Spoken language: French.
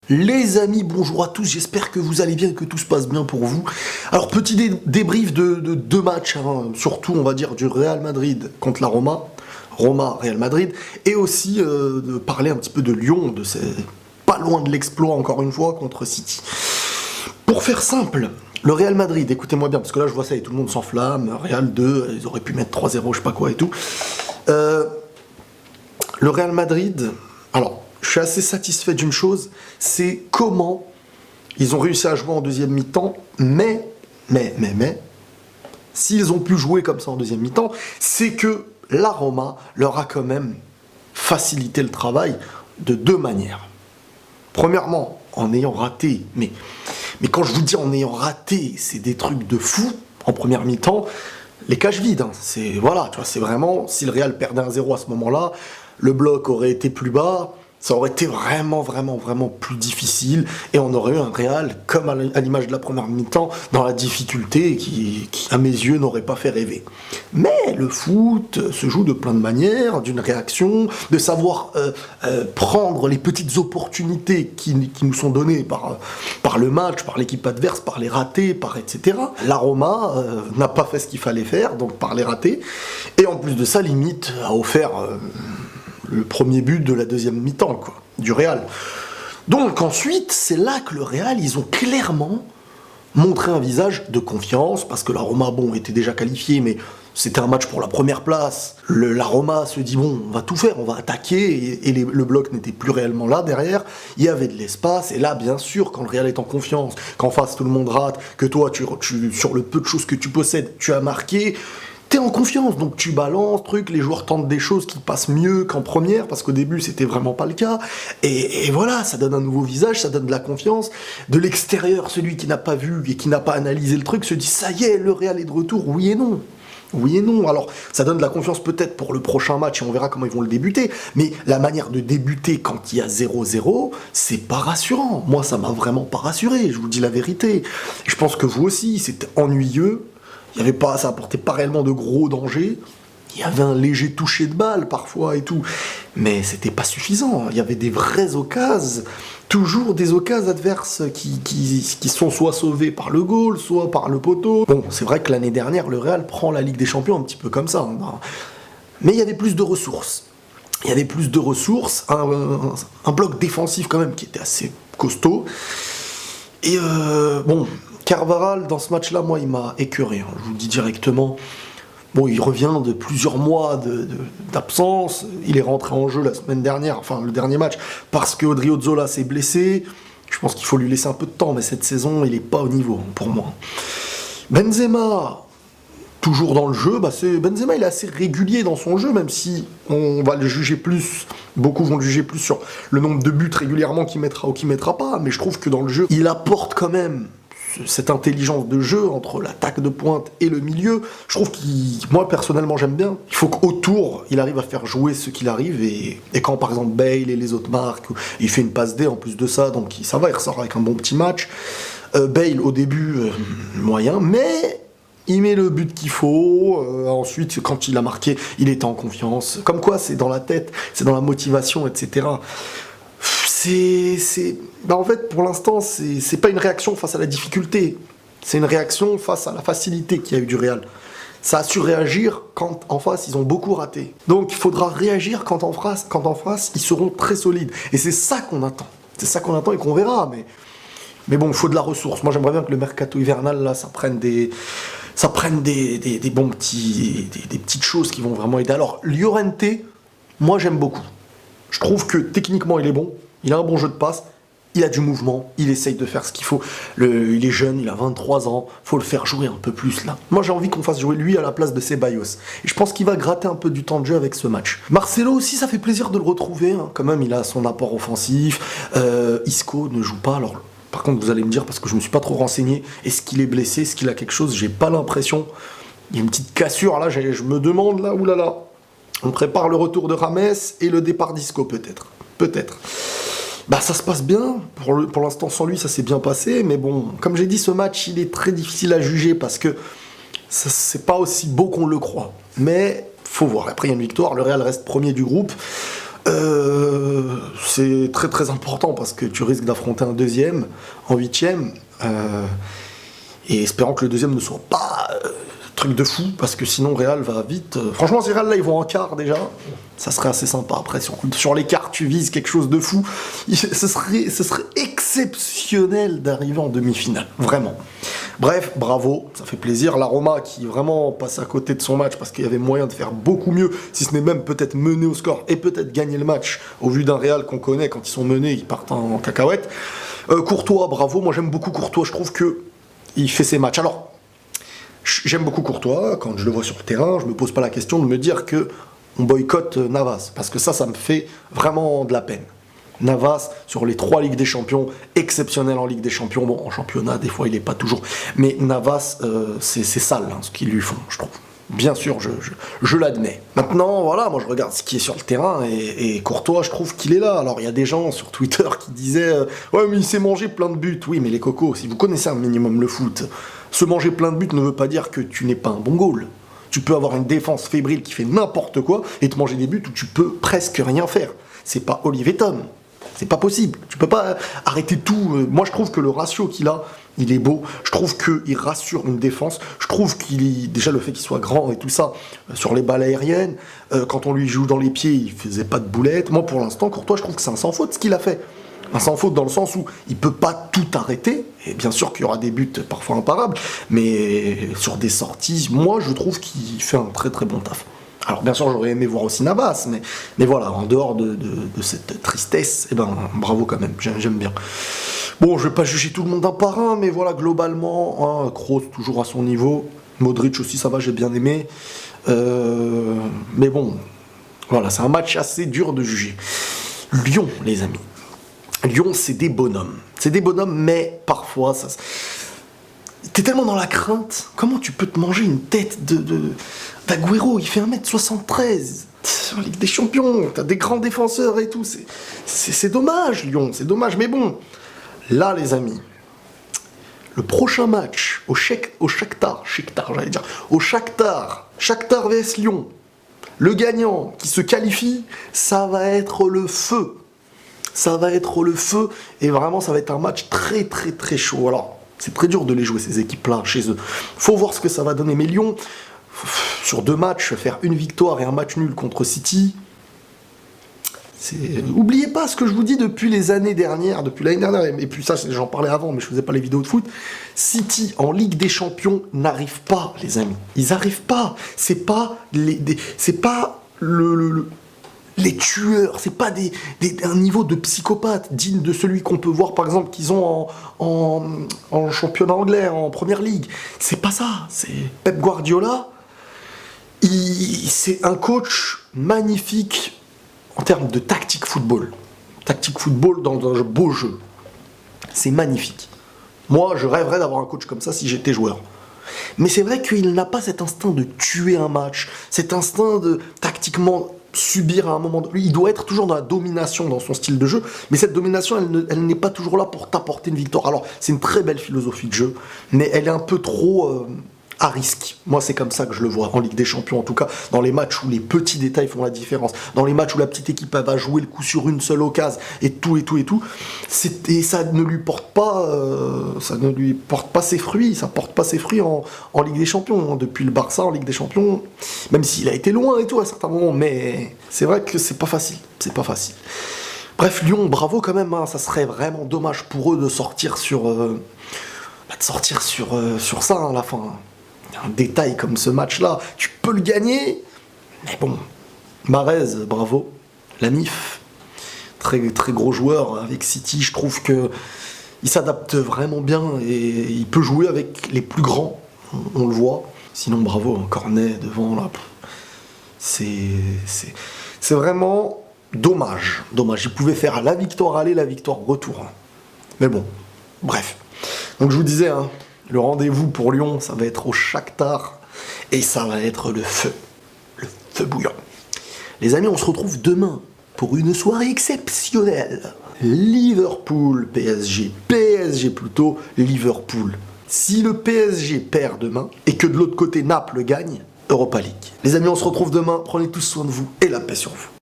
Les amis, bonjour à tous, j'espère que vous allez bien et que tout se passe bien pour vous. Alors, petit débrief de deux matchs, hein, surtout on va dire du Real Madrid contre la Roma, Real Madrid, et aussi de parler un petit peu de Lyon, de ces pas loin de l'exploit encore une fois contre City. Pour faire simple, le Real Madrid, écoutez-moi bien, parce que là je vois ça et tout le monde s'enflamme, Real 2, ils auraient pu mettre 3-0, je sais pas quoi et tout. Le Real Madrid, alors... je suis assez satisfait d'une chose, c'est comment ils ont réussi à jouer en deuxième mi-temps, mais, s'ils ont pu jouer comme ça en deuxième mi-temps, c'est que la Roma leur a quand même facilité le travail de deux manières. Premièrement, en ayant raté, mais quand je vous dis en ayant raté, c'est des trucs de fou en première mi-temps, les cages vides, hein, c'est voilà, tu vois, c'est vraiment, si le Real perdait 1-0 à ce moment-là, le bloc aurait été plus bas, ça aurait été vraiment plus difficile et on aurait eu un Real, comme à l'image de la première mi-temps, dans la difficulté qui à mes yeux, n'aurait pas fait rêver. Mais le foot se joue de plein de manières, d'une réaction, de savoir prendre les petites opportunités qui nous sont données par le match, par l'équipe adverse, par les ratés, par etc. La Roma n'a pas fait ce qu'il fallait faire, donc par les ratés, et en plus de ça, limite, a offert... le premier but de la deuxième mi-temps, quoi, du Real. Donc ensuite, c'est là que le Real, ils ont clairement montré un visage de confiance, parce que la Roma, bon, était déjà qualifiée, mais c'était un match pour la première place. La Roma se dit, bon, on va tout faire, on va attaquer, et le bloc n'était plus réellement là, derrière. Il y avait de l'espace, et là, bien sûr, quand le Real est en confiance, qu'en face, tout le monde rate, que toi, sur le peu de choses que tu possèdes, tu as marqué... t'es en confiance, donc tu balances, les joueurs tentent des choses qui passent mieux qu'en première, parce qu'au début c'était vraiment pas le cas, et voilà, ça donne un nouveau visage, ça donne de la confiance. De l'extérieur, celui qui n'a pas vu et qui n'a pas analysé le truc se dit, ça y est, le Real est de retour, oui et non. Oui et non, alors ça donne de la confiance peut-être pour le prochain match et on verra comment ils vont le débuter, mais la manière de débuter quand il y a 0-0, c'est pas rassurant. Moi ça m'a vraiment pas rassuré, je vous dis la vérité. Je pense que vous aussi, c'était ennuyeux. Il y avait pas, ça apportait pas réellement de gros dangers. Il y avait un léger toucher de balle parfois et tout, mais c'était pas suffisant. Il y avait des vraies occasions, toujours des occasions adverses qui sont soit sauvées par le goal, soit par le poteau. Bon, c'est vrai que l'année dernière, le Real prend la Ligue des Champions un petit peu comme ça, mais il y avait plus de ressources. Il y avait plus de ressources, un bloc défensif quand même qui était assez costaud. Et bon. Carvajal, dans ce match-là, moi, il m'a écœuré, hein, je vous le dis directement. Bon, il revient de plusieurs mois d'absence. Il est rentré en jeu la semaine dernière, enfin le dernier match, parce que Odriozola s'est blessé. Je pense qu'il faut lui laisser un peu de temps, mais cette saison, il n'est pas au niveau, pour moi. Benzema, toujours dans le jeu, Benzema, il est assez régulier dans son jeu, même si on va le juger plus, beaucoup vont le juger plus sur le nombre de buts régulièrement qu'il mettra ou qu'il mettra pas, mais je trouve que dans le jeu, il apporte quand même cette intelligence de jeu entre l'attaque de pointe et le milieu. Je trouve moi personnellement j'aime bien. Il faut qu'autour il arrive à faire jouer ce qu'il arrive et quand par exemple Bale et les autres marquent, il fait une passe D en plus de ça, donc ça va, il ressort avec un bon petit match. Bale au début moyen, mais il met le but qu'il faut. Ensuite quand il a marqué, il était en confiance. Comme quoi c'est dans la tête, c'est dans la motivation, etc. En fait, pour l'instant, c'est pas une réaction face à la difficulté. C'est une réaction face à la facilité qu'il y a eu du Real. Ça a su réagir quand en face, ils ont beaucoup raté. Donc, il faudra réagir quand en face, ils seront très solides. Et c'est ça qu'on attend. C'est ça qu'on attend et qu'on verra. Mais bon, il faut de la ressource. Moi, j'aimerais bien que le mercato hivernal, là, ça prenne des bons petits... des petites choses qui vont vraiment aider. Alors, Llorente, moi, j'aime beaucoup. Je trouve que techniquement, il est bon. Il a un bon jeu de passe, il a du mouvement, il essaye de faire ce qu'il faut. Il est jeune, il a 23 ans, faut le faire jouer un peu plus là. Moi j'ai envie qu'on fasse jouer lui à la place de Ceballos. Et je pense qu'il va gratter un peu du temps de jeu avec ce match. Marcelo aussi, ça fait plaisir de le retrouver, hein. Quand même il a son apport offensif. Isco ne joue pas, alors par contre vous allez me dire, parce que je me suis pas trop renseigné, est-ce qu'il est blessé, est-ce qu'il a quelque chose, j'ai pas l'impression. Il y a une petite cassure là, je me demande là, oulala. On prépare le retour de Rames et le départ d'Isco peut-être. Ça se passe bien, pour l'instant sans lui ça s'est bien passé, mais bon, comme j'ai dit, ce match il est très difficile à juger parce que c'est pas aussi beau qu'on le croit, mais faut voir, après il y a une victoire, le Real reste premier du groupe, C'est très très important parce que tu risques d'affronter un deuxième en huitième. Et espérant que le deuxième ne soit pas truc de fou, parce que sinon Real va vite. Franchement, si Real là ils vont en quart déjà, ça serait assez sympa. Après, sur les quarts, tu vises quelque chose de fou. Ce serait exceptionnel d'arriver en demi-finale, vraiment. Bref, bravo, ça fait plaisir. La Roma qui vraiment passe à côté de son match parce qu'il y avait moyen de faire beaucoup mieux, si ce n'est même peut-être mener au score et peut-être gagner le match au vu d'un Real qu'on connaît, quand ils sont menés, ils partent en cacahuète. Courtois, bravo, moi j'aime beaucoup Courtois, je trouve que il fait ses matchs. Alors, j'aime beaucoup Courtois, quand je le vois sur le terrain, je me pose pas la question de me dire que on boycotte Navas, parce que ça me fait vraiment de la peine. Navas, sur les 3 Ligues des Champions, exceptionnel en Ligue des Champions, bon, en championnat, des fois, il n'est pas toujours... Mais Navas, c'est sale, hein, ce qu'ils lui font, je trouve. Bien sûr, je l'admets. Maintenant, voilà, moi je regarde ce qui est sur le terrain, et Courtois, je trouve qu'il est là. Alors, il y a des gens sur Twitter qui disaient ouais, mais il s'est mangé plein de buts. Oui, mais les cocos, si vous connaissez un minimum le foot, se manger plein de buts ne veut pas dire que tu n'es pas un bon goal. Tu peux avoir une défense fébrile qui fait n'importe quoi, et te manger des buts où tu peux presque rien faire. C'est pas Olivier Tom. C'est pas possible. Tu peux pas arrêter tout. Moi, je trouve que le ratio qu'il a, il est beau. Je trouve qu'il rassure une défense. Je trouve déjà le fait qu'il soit grand et tout ça, sur les balles aériennes, quand on lui joue dans les pieds, il faisait pas de boulettes. Moi, pour l'instant, Courtois, je trouve que c'est un sans faute ce qu'il a fait. Un sans faute dans le sens où il peut pas tout arrêter. Et bien sûr qu'il y aura des buts parfois imparables, mais sur des sorties, moi, je trouve qu'il fait un très très bon taf. Alors bien sûr j'aurais aimé voir aussi Navas, mais voilà, en dehors de cette tristesse, eh ben bravo quand même, j'aime bien. Bon, je vais pas juger tout le monde un par un, mais voilà, globalement, hein, Kroos toujours à son niveau, Modric aussi ça va, j'ai bien aimé. Mais bon, voilà, c'est un match assez dur de juger. Lyon, les amis. Lyon, c'est des bonhommes. C'est des bonhommes, mais parfois, t'es tellement dans la crainte, comment tu peux te manger une tête d'Agüero, il fait 1m73, en Ligue des Champions, t'as des grands défenseurs et tout, c'est dommage Lyon, c'est dommage, mais bon, là les amis, le prochain match au Shakhtar vs Lyon, le gagnant qui se qualifie, ça va être le feu. Ça va être le feu, et vraiment ça va être un match très très très chaud. Alors, c'est très dur de les jouer ces équipes-là chez eux. Faut voir ce que ça va donner. Mais Lyon, sur 2 matchs, faire une victoire et un match nul contre City, oubliez pas ce que je vous dis depuis les années dernières, depuis l'année dernière, et puis ça j'en parlais avant, mais je faisais pas les vidéos de foot. City en Ligue des Champions n'arrive pas, les amis. Ils arrivent pas. C'est pas les tueurs, c'est pas un niveau de psychopathe digne de celui qu'on peut voir par exemple qu'ils ont en championnat anglais, en première ligue. C'est pas ça, c'est Pep Guardiola, c'est un coach magnifique en termes de tactique football. Tactique football dans un beau jeu. C'est magnifique. Moi, je rêverais d'avoir un coach comme ça si j'étais joueur. Mais c'est vrai qu'il n'a pas cet instinct de tuer un match, cet instinct de tactiquement subir à un moment donné. Il doit être toujours dans la domination dans son style de jeu, mais cette domination, elle n'est pas toujours là pour t'apporter une victoire. Alors, c'est une très belle philosophie de jeu, mais elle est un peu trop à risque. Moi, c'est comme ça que je le vois, en Ligue des Champions en tout cas, dans les matchs où les petits détails font la différence, dans les matchs où la petite équipe elle va jouer le coup sur une seule occasion, et tout, et ça ne lui porte pas ses fruits, ça porte pas ses fruits en Ligue des Champions, hein. Depuis le Barça en Ligue des Champions, même s'il a été loin et tout à certains moments, mais c'est vrai que c'est pas facile. Bref, Lyon, bravo quand même, hein. Ça serait vraiment dommage pour eux de sortir sur ça, hein, à la fin. Un détail comme ce match-là, tu peux le gagner, mais bon. Mahrez, bravo. Lamif, très, très gros joueur avec City, je trouve que il s'adapte vraiment bien et il peut jouer avec les plus grands, on le voit. Sinon, bravo, Cornet devant, là. C'est vraiment dommage. Il pouvait faire la victoire aller, la victoire retour. Mais bon, bref. Donc je vous disais, hein, le rendez-vous pour Lyon, ça va être au Shakhtar. Et ça va être le feu bouillant. Les amis, on se retrouve demain pour une soirée exceptionnelle. Liverpool, PSG. PSG plutôt, Liverpool. Si le PSG perd demain, et que de l'autre côté Naples gagne, Europa League. Les amis, on se retrouve demain. Prenez tous soin de vous et la paix sur vous.